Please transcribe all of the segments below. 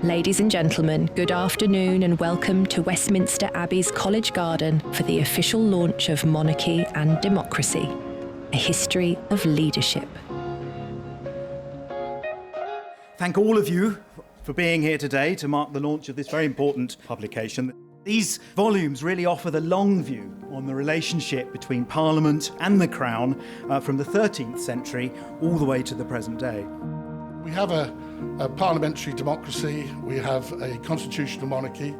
Ladies and gentlemen, good afternoon and welcome to Westminster Abbey's College Garden for the official launch of Monarchy and Democracy, a history of leadership. Thank all of you for being here today to mark the launch of this very important publication. These volumes really offer the long view on the relationship between Parliament and the Crown from the 13th century all the way to the present day. We have a parliamentary democracy, we have a constitutional monarchy,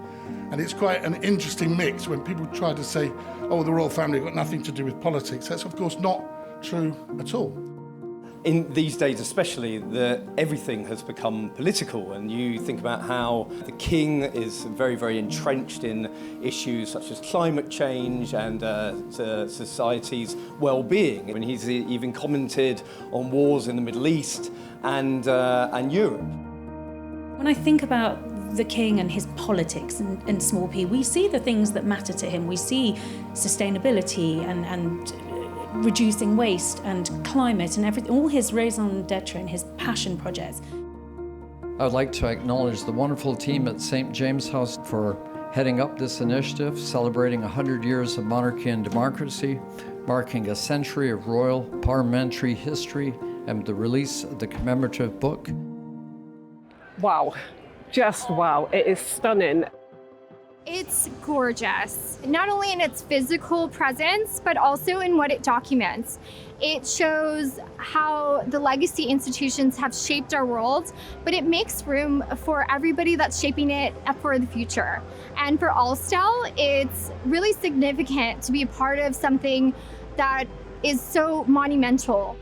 and it's quite an interesting mix when people try to say, oh, the royal family have got nothing to do with politics. That's of course not true at all. In these days especially, everything has become political, and you think about how the king is very, very entrenched in issues such as climate change and society's well-being. And he's even commented on wars in the Middle East and Europe. When I think about the king and his politics and small p, we see the things that matter to him. We see sustainability and reducing waste and climate and everything, all his raison d'etre and his passion projects. I would like to acknowledge the wonderful team at St. James House for heading up this initiative, celebrating 100 years of monarchy and democracy, marking a century of royal parliamentary history, and the release of the commemorative book. Wow, just wow, it is stunning. It's gorgeous, not only in its physical presence, but also in what it documents. It shows how the legacy institutions have shaped our world, but it makes room for everybody that's shaping it for the future. And for Ulster, it's really significant to be a part of something that is so monumental.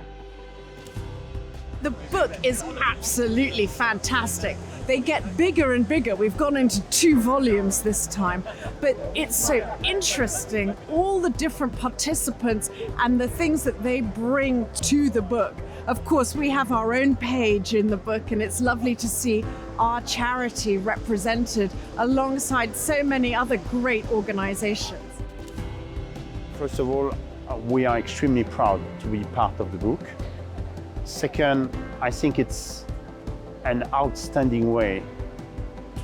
The book is absolutely fantastic. They get bigger and bigger. We've gone into 2 volumes this time, but it's so interesting, all the different participants and the things that they bring to the book. Of course, we have our own page in the book, and it's lovely to see our charity represented alongside so many other great organizations. First of all, we are extremely proud to be part of the book. Second, I think it's an outstanding way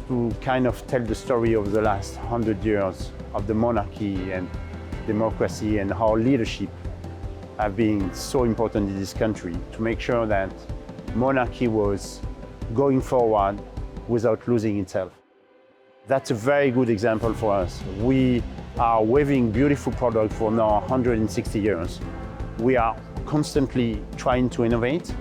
to kind of tell the story of the last 100 years of the monarchy and democracy and how leadership have been so important in this country to make sure that monarchy was going forward without losing itself. That's a very good example for us. We are weaving beautiful products for now 160 years. We are constantly trying to innovate,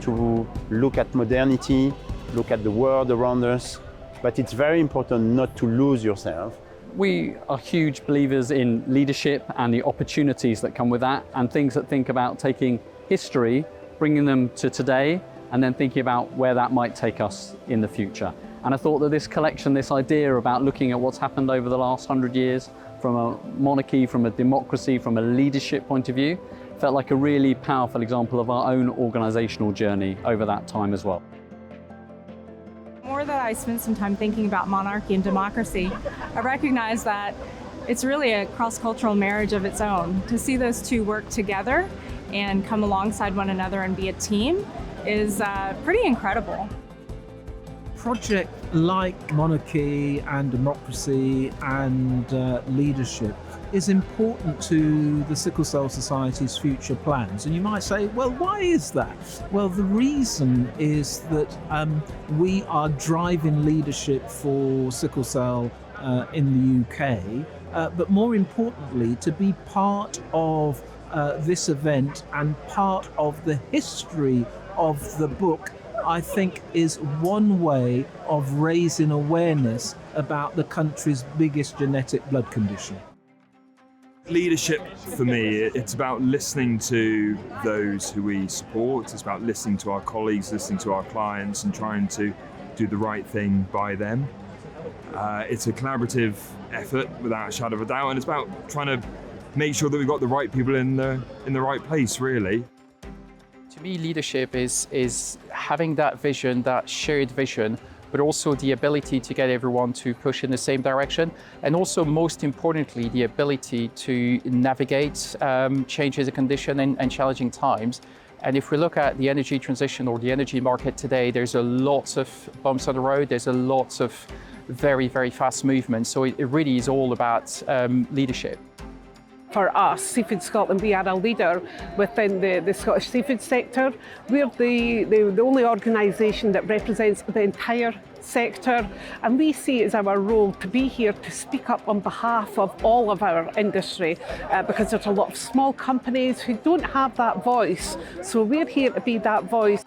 to look at modernity, look at the world around us, but it's very important not to lose yourself. We are huge believers in leadership and the opportunities that come with that, and things that think about taking history, bringing them to today, and then thinking about where that might take us in the future. And I thought that this collection, this idea about looking at what's happened over the last 100 years from a monarchy, from a democracy, from a leadership point of view, felt like a really powerful example of our own organisational journey over that time as well. The more that I spent some time thinking about monarchy and democracy, I recognized that it's really a cross-cultural marriage of its own. To see those two work together and come alongside one another and be a team is pretty incredible. Project like monarchy and democracy and leadership is important to the Sickle Cell Society's future plans. And you might say, well, why is that? Well, the reason is that we are driving leadership for sickle cell in the UK, but more importantly, to be part of this event and part of the history of the book, I think is one way of raising awareness about the country's biggest genetic blood condition. Leadership, for me, it's about listening to those who we support. It's about listening to our colleagues, listening to our clients, and trying to do the right thing by them. It's a collaborative effort, without a shadow of a doubt, and it's about trying to make sure that we've got the right people in the right place, really. To me, leadership is having that vision, that shared vision, but also the ability to get everyone to push in the same direction. And also, most importantly, the ability to navigate changes of condition and challenging times And if we look at the energy transition or the energy market today, there's a lots of bumps on the road, there's a lots of very, very fast movement. So it really is all about leadership. For us, Seafood Scotland, we are a leader within the Scottish seafood sector. We're the only organisation that represents the entire sector, and we see it as our role to be here to speak up on behalf of all of our industry, because there's a lot of small companies who don't have that voice. So we're here to be that voice.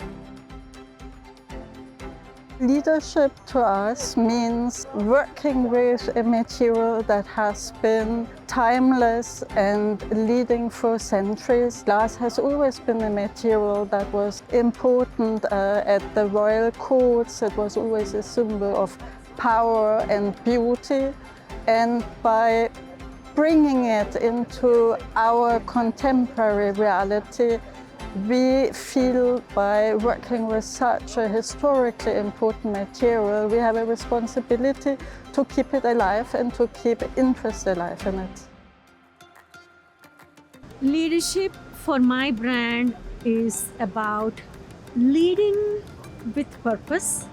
Leadership to us means working with a material that has been timeless and leading for centuries. Glass has always been a material that was important at the royal courts. It was always a symbol of power and beauty. And by bringing it into our contemporary reality, we feel by working with such a historically important material, we have a responsibility to keep it alive and to keep interest alive in it. Leadership for my brand is about leading with purpose,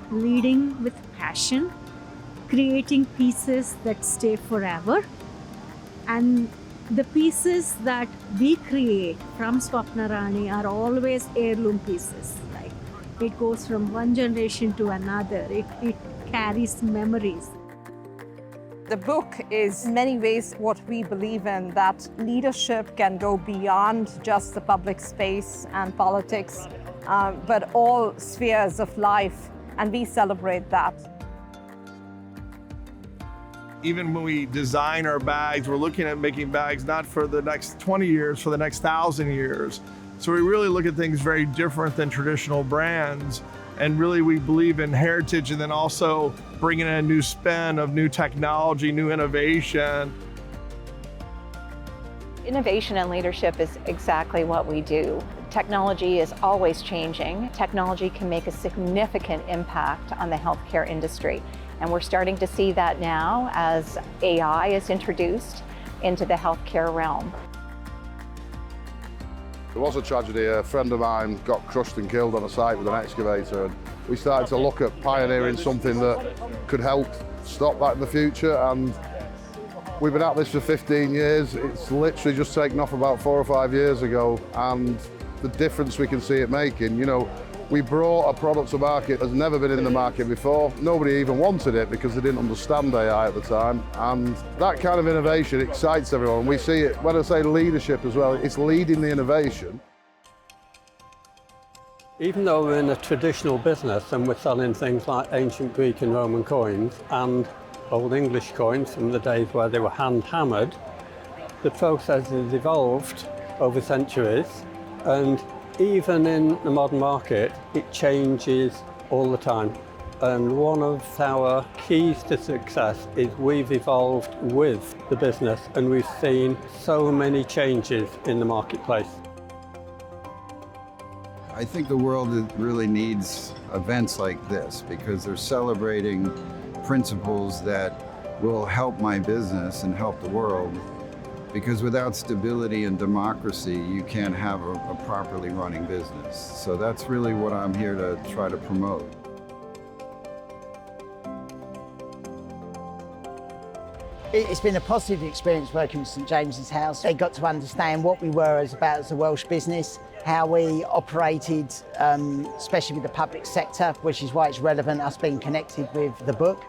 leading with passion, creating pieces that stay forever, and the pieces that we create from Swapna Rani are always heirloom pieces. Like, it goes from one generation to another. It carries memories. The book is in many ways what we believe in, that leadership can go beyond just the public space and politics, but all spheres of life, and we celebrate that. Even when we design our bags, we're looking at making bags not for the next 20 years, for the next 1,000 years. So we really look at things very different than traditional brands. And really we believe in heritage, and then also bringing in a new spin of new technology, new innovation. Innovation and leadership is exactly what we do. Technology is always changing. Technology can make a significant impact on the healthcare industry. And we're starting to see that now as AI is introduced into the healthcare realm. There was a tragedy. A friend of mine got crushed and killed on a site with an excavator, and we started to look at pioneering something that could help stop that in the future. And we've been at this for 15 years. It's literally just taken off about 4 or 5 years ago, and the difference we can see it making. You know, we brought a product to market that's never been in the market before. Nobody even wanted it because they didn't understand AI at the time. And that kind of innovation excites everyone. We see it, when I say leadership as well, it's leading the innovation. Even though we're in a traditional business and we're selling things like ancient Greek and Roman coins and old English coins from the days where they were hand hammered, the process has evolved over centuries, and even in the modern market, it changes all the time. And one of our keys to success is we've evolved with the business, and we've seen so many changes in the marketplace. I think the world really needs events like this because they're celebrating principles that will help my business and help the world. Because without stability and democracy, you can't have a properly running business. So that's really what I'm here to try to promote. It's been a positive experience working with St James's House. They got to understand what we were as a Welsh business, how we operated, especially with the public sector, which is why it's relevant us being connected with the book.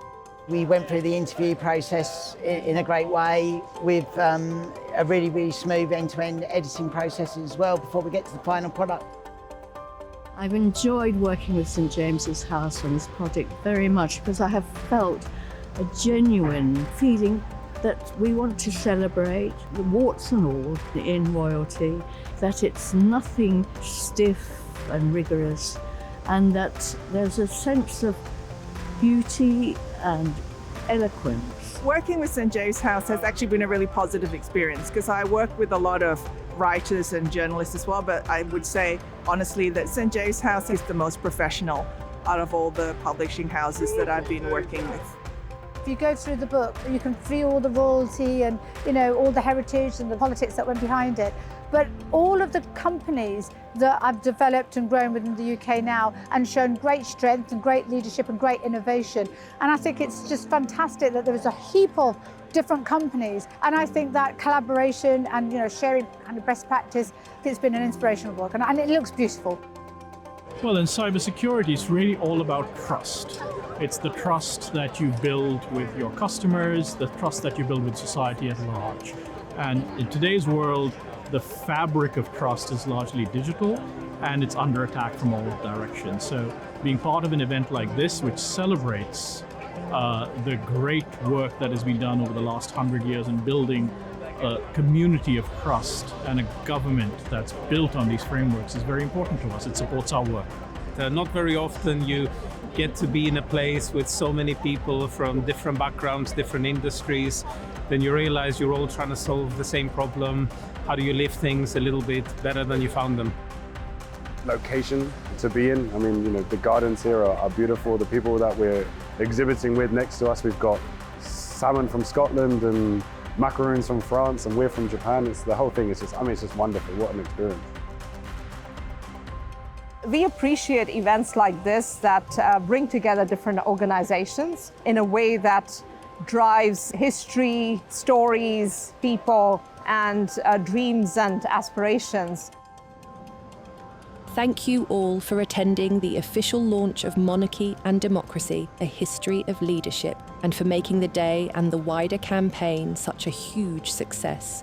We went through the interview process in a great way with a really, really smooth end-to-end editing process as well before we get to the final product. I've enjoyed working with St James's House on this project very much because I have felt a genuine feeling that we want to celebrate the warts and all in royalty, that it's nothing stiff and rigorous, and that there's a sense of beauty and eloquence. Working with St James House has actually been a really positive experience because I work with a lot of writers and journalists as well, but I would say honestly that St James House is the most professional out of all the publishing houses that I've been working with. If you go through the book, you can feel the royalty and, you know, all the heritage and the politics that went behind it. But all of the companies that I've developed and grown within the UK now and shown great strength and great leadership and great innovation. And I think it's just fantastic that there is a heap of different companies. And I think that collaboration and sharing kind of best practice, it's been an inspirational work and it looks beautiful. Well, in cybersecurity, it's really all about trust. It's the trust that you build with your customers, the trust that you build with society at large. And in today's world, the fabric of trust is largely digital and it's under attack from all directions. So being part of an event like this, which celebrates the great work that has been done over the last 100 years in building a community of trust and a government that's built on these frameworks, is very important to us. It supports our work. Not very often you get to be in a place with so many people from different backgrounds, different industries, then you realize you're all trying to solve the same problem. How do you live things a little bit better than you found them? Location to be in. I mean, the gardens here are beautiful. The people that we're exhibiting with next to us, we've got salmon from Scotland and macaroons from France, and we're from Japan. It's the whole thing. It's just wonderful. What an experience. We appreciate events like this that bring together different organizations in a way that drives history, stories, people, and dreams and aspirations. Thank you all for attending the official launch of Monarchy and Democracy, A History of Leadership, and for making the day and the wider campaign such a huge success.